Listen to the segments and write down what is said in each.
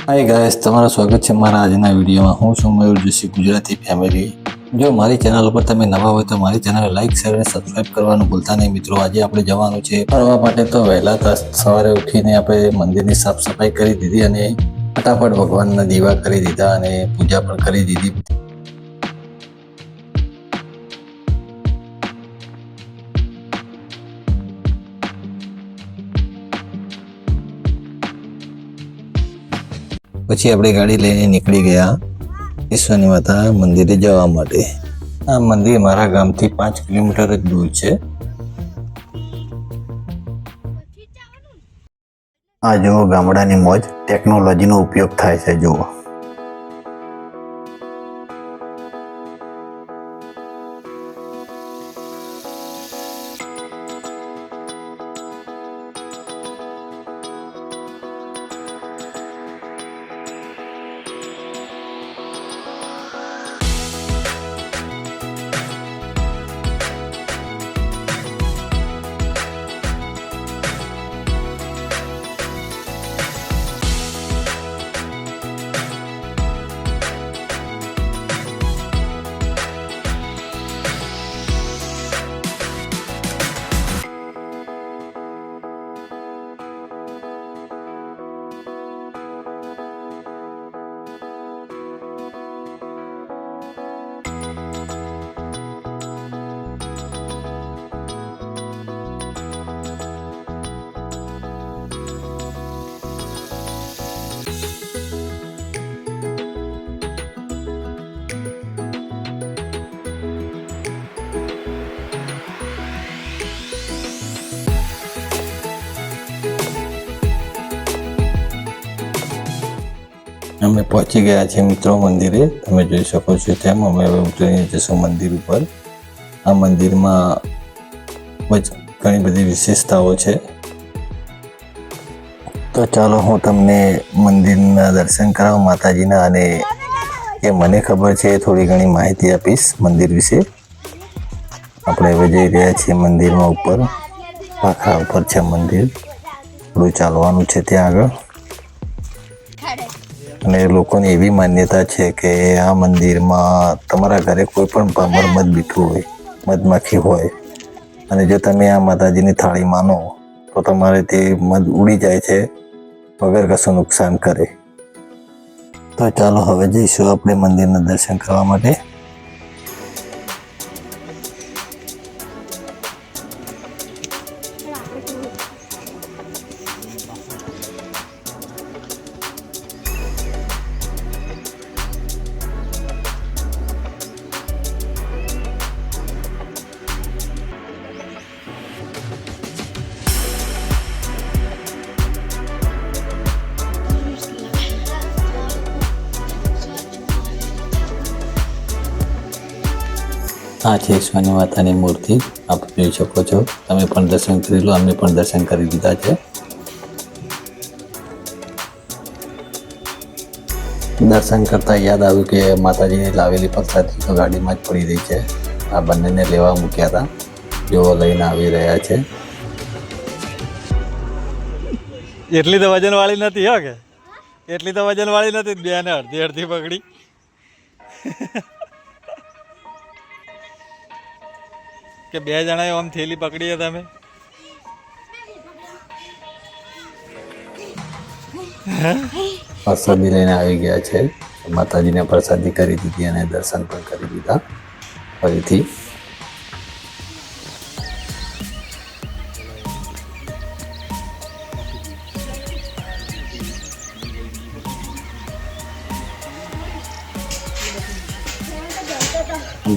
Hi guys, તમારું સ્વાગત છે મારા આજના વિડીયોમાં. હું છું મયુર જોશી, ગુજરાતી ફેમિલી. જો મારી ચેનલ ઉપર તમે નવા હોય તો મારી ચેનલ લાઈક શેર અને સબસ્ક્રાઇબ કરવાનું ભૂલતા નહીં મિત્રો. આજે આપણે જવાનું છે ફરવા માટે. તો વહેલા સવારે ઉઠીને આપણે મંદિરની સાફ સફાઈ કરી દીધી અને ફટાફટ ભગવાનના દીવા કરી દીધા અને પૂજા પણ કરી દીધી. પછી આપણે ગાડી લઈને નીકળી ગયા ઈશ્વરની માતા મંદિરે જવા માટે. આ મંદિર મારા ગામથી 5 કિલોમીટર જ દૂર છે. આ જુઓ ગામડાની મોજ, ટેકનોલોજીનો ઉપયોગ થાય છે જુઓ. અમે પહોંચી ગયા છીએ મિત્રો મંદિરે. તમે જોઈ શકો છો તેમ અમે હવે ઉતરીને જઈશું મંદિર ઉપર. આ મંદિરમાં ઘણી બધી વિશેષતાઓ છે. તો ચાલો હું તમને મંદિરના દર્શન કરાવું માતાજીના, અને એ મને ખબર છે થોડી ઘણી માહિતી આપીશ મંદિર વિશે. આપણે હવે જઈ રહ્યા છીએ મંદિરમાં ઉપર. પાખા ઉપર છે મંદિર, થોડું ચાલવાનું છે ત્યાં આગળ. અને લોકોની એવી માન્યતા છે કે આ મંદિરમાં તમારા ઘરે કોઈ પણ ભમર મધ બીઠું હોય, મધમાખી હોય, અને જો તમે આ માતાજીની થાળી માનો તો તમારે તે મધ ઉડી જાય છે વગર કશું નુકસાન કરે. તો ચાલો હવે જઈશું આપણે મંદિરના દર્શન કરવા માટે. આ છે ઈશ્વરની માતાની મૂર્તિ, આપ જોઈ શકો છો. તમે પણ દર્શન કરી લો, અમે પણ દર્શન કરી દીધા છે. દર્શન કરતા યાદ આવ્યું કે માતાજીને લાવેલી પ્રસાદી તો ગાડીમાં જ પડી રહી છે. આ બંનેને લેવા મૂક્યા હતા, જેઓ લઈને આવી રહ્યા છે. એટલી તો વજન વાળી નથી હો, કે એટલી તો વજન વાળી નથી. બે ને અડધી અડધી પકડી. કે બે જણાએ આમ થેલી પકડી તમે. પ્રસાદી લઈને આવી ગયા છે. માતાજીને પ્રસાદી કરી દીધી અને દર્શન પણ કરી દીધા ફરીથી.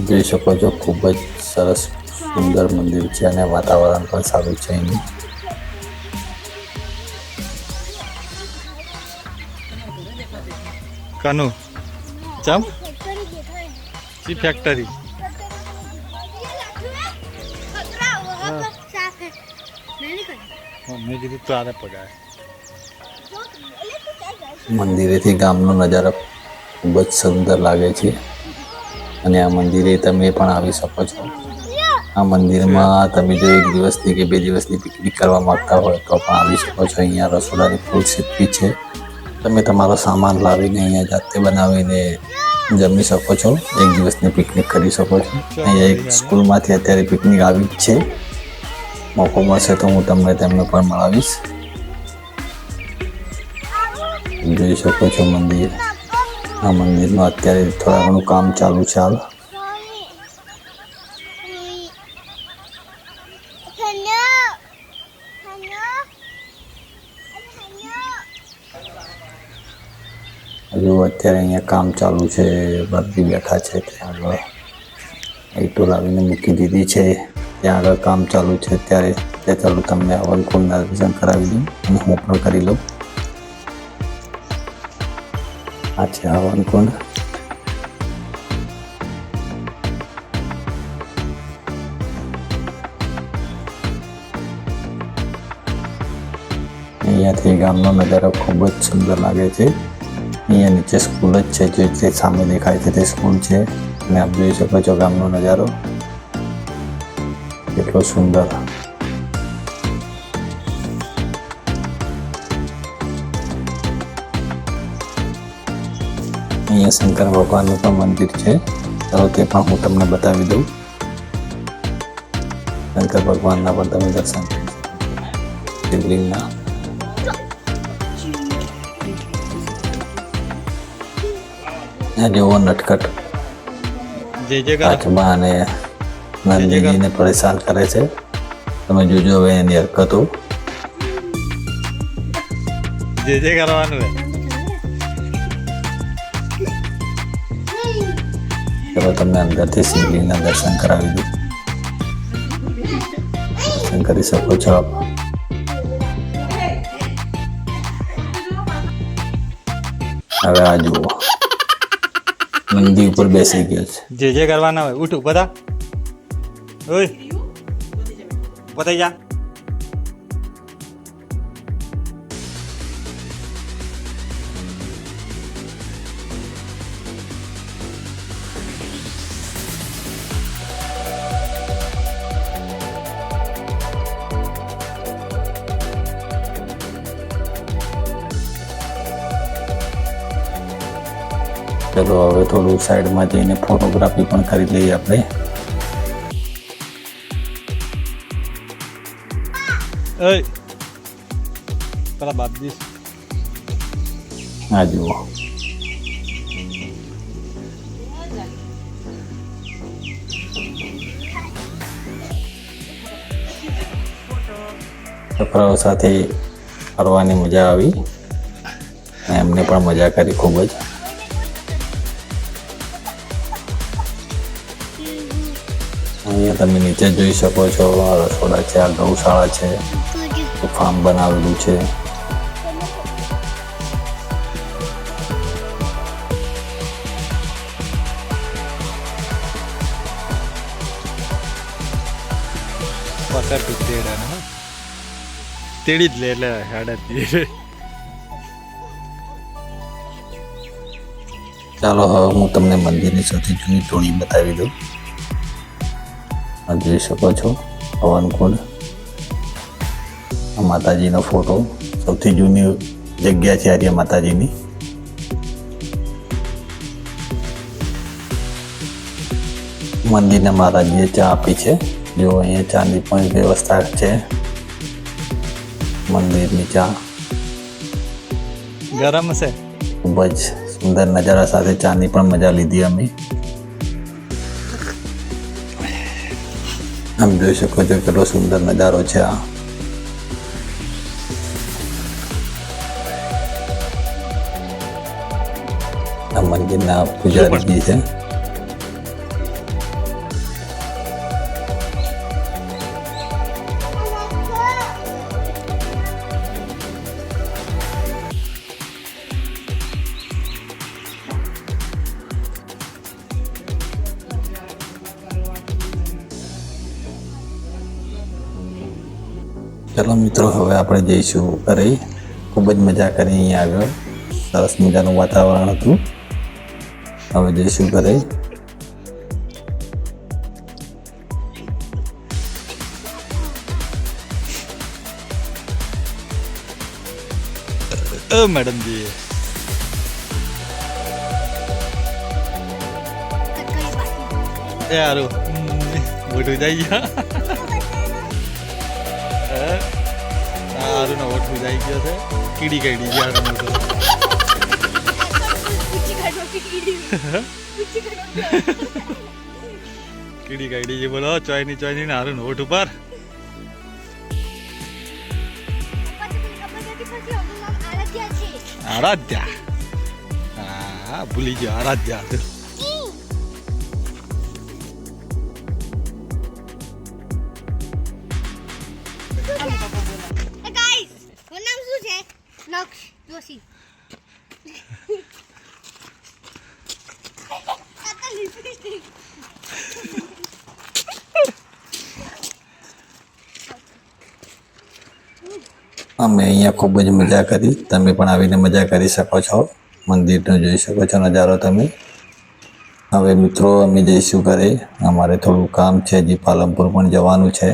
જોઈ શકો છો, ખૂબ જ સરસ સુંદર મંદિર છે અને વાતાવરણ પણ સારું છે અહીંનું. કનું ચમ સી ફેક્ટરી. મેં કીધું તો આને પગાર. મંદિરેથી ગામનો નજારો ખૂબ જ સુંદર લાગે છે અને આ મંદિરે તમે પણ આવી શકો છો. આ મંદિરમાં તમે જો 1 દિવસની કે 2 દિવસની પિકનિક કરવા માંગતા હોય તો પણ આવી શકો છો. અહીંયા રસોડાની ફૂલ સિદ્ધિ છે તમે તમારો સામાન લાવીને અહીંયા જાતે બનાવીને જમી શકો છો, એક દિવસની પિકનિક કરી શકો છો. અહીંયા એક સ્કૂલમાંથી અત્યારે પિકનિક આવી જ છે. મોકો મળશે તો હું તમને તેમને પણ મળાવીશ. જોઈ શકો છો મંદિર. આ મંદિરમાં અત્યારે થોડા ઘણું કામ ચાલુ છે હાલ. હજુ અત્યારે અહીંયા કામ ચાલુ છે. બધી બેઠા છે ત્યાં આગળ. ઈંટો લાવીને મૂકી દીધી છે. ત્યાં આગળ કામ ચાલુ છે અત્યારે. તે ચાલુ તમને હવનકુંડના દર્શન કરાવી દઉં અને હું પણ કરી લઉં. આ છે હવનકુંડ. અહીંયાથી ગામનો નજારો ખૂબ જ સુંદર લાગે છે. અહીંયા નીચે સ્કૂલ જ છે, જે તે સામે દેખાય છે તે સ્કૂલ છે. અને આપ જોઈ શકો છો ગામનો નજારો કેટલો સુંદર. અહીંયા શંકર ભગવાનનું પણ મંદિર છે. ચાલો તે પણ હું તમને બતાવી દઉં. શંકર ભગવાનના પણ તમે દર્શન કરી શકો છો. શિવલિંગના જેવો નટખટ કાચબા અને નંદીજીને પરેશાન કરે છે. તમે જોજો હવે એની હરકતો. જે કરવાનું ચલો તમને અંદરથી શિવલિંગના દર્શન કરાવી દઉં. દર્શન કરી શકો છો આપ. હવે આ જુઓ મંદિર ઉપર બેસી ગયો છે. જે કરવાના હોય ઉઠ બધા. ઓય બતાઈ જા. ચલો હવે થોડું સાઈડમાં જઈને ફોટોગ્રાફી પણ કરી લઈએ આપણે. ઓય પેલા બાપજી આ જુઓ છોકરાઓ સાથે ફરવાની મજા આવી. એમને પણ મજા કરી ખૂબ જ. અહીંયા તમે નીચે જોઈ શકો છો આ રસોડા છે, આ ગૌશાળા છે, ફાર્મ બનાવેલું છે. તેડી જ લે એટલે હેડા. ચાલો હવે હું તમને મંદિરની સૌથી જૂની ટોણી બતાવી દઉં. જોઈ શકો છો હવનકુંડ. માતાજીનો ફોટો. સૌથી જૂની જગ્યા છે આર્ય માતાજીની. મંદિરના મહારાજીએ ચા આપી છે. જો અહીંયા ચાની પણ વ્યવસ્થા છે. મંદિરની ચા ગરમ છે. ખૂબ જ સુંદર નજારા સાથે ચાની પણ મજા લીધી અમે. આમ જોઈ શકો છો કેટલો સુંદર નજારો છે આ. મંદિરના પૂજારીજી છે. ચલો મિત્રો હવે આપણે જઈશું ઘરે. ખૂબ જ મજા કરી અહીંયા આગળ. સરસ મજાનું વાતાવરણ હતું. હવે જઈશું ઘરે. મેડમજી એ હારું મોટું જાય ગયા હારું ને ઓઠું જાય ગયો છે કીડી કાઢી ગયા હારું મોટું કીડી કાઢી છે બોલો ચોયની ને હારું ને ઓઠ ઉપર આરાધ્યા હા ભૂલી ગયો આરાધ્યા અમે અહીંયા ખૂબ જ મજા કરી તમે પણ આવીને મજા કરી શકો છો મંદિરનો જોઈ શકો છો નજારો તમે હવે મિત્રો અમે જઈશું ઘરે અમારે થોડું કામ છે હજી પાલનપુર પણ જવાનું છે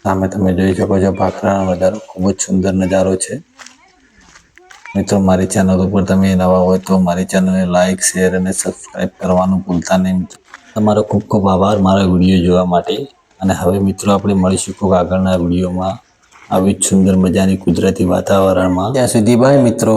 સામે તમે જોઈ શકો છો ભાખરાનો નજારો ખૂબ જ સુંદર નજારો છે મિત્રો મારી ચેનલ ઉપર તમે નવા હોય તો મારી ચેનલને લાઈક શેર અને સબસ્ક્રાઈબ કરવાનું ભૂલતા નહીં મિત્રો તમારો ખૂબ ખૂબ આભાર મારા વિડીયો જોવા માટે અને હવે મિત્રો આપણે મળીશું ખૂબ આગળના વિડીયોમાં આવી જ સુંદર મજાની કુદરતી વાતાવરણમાં ત્યાં સુધી બાય મિત્રો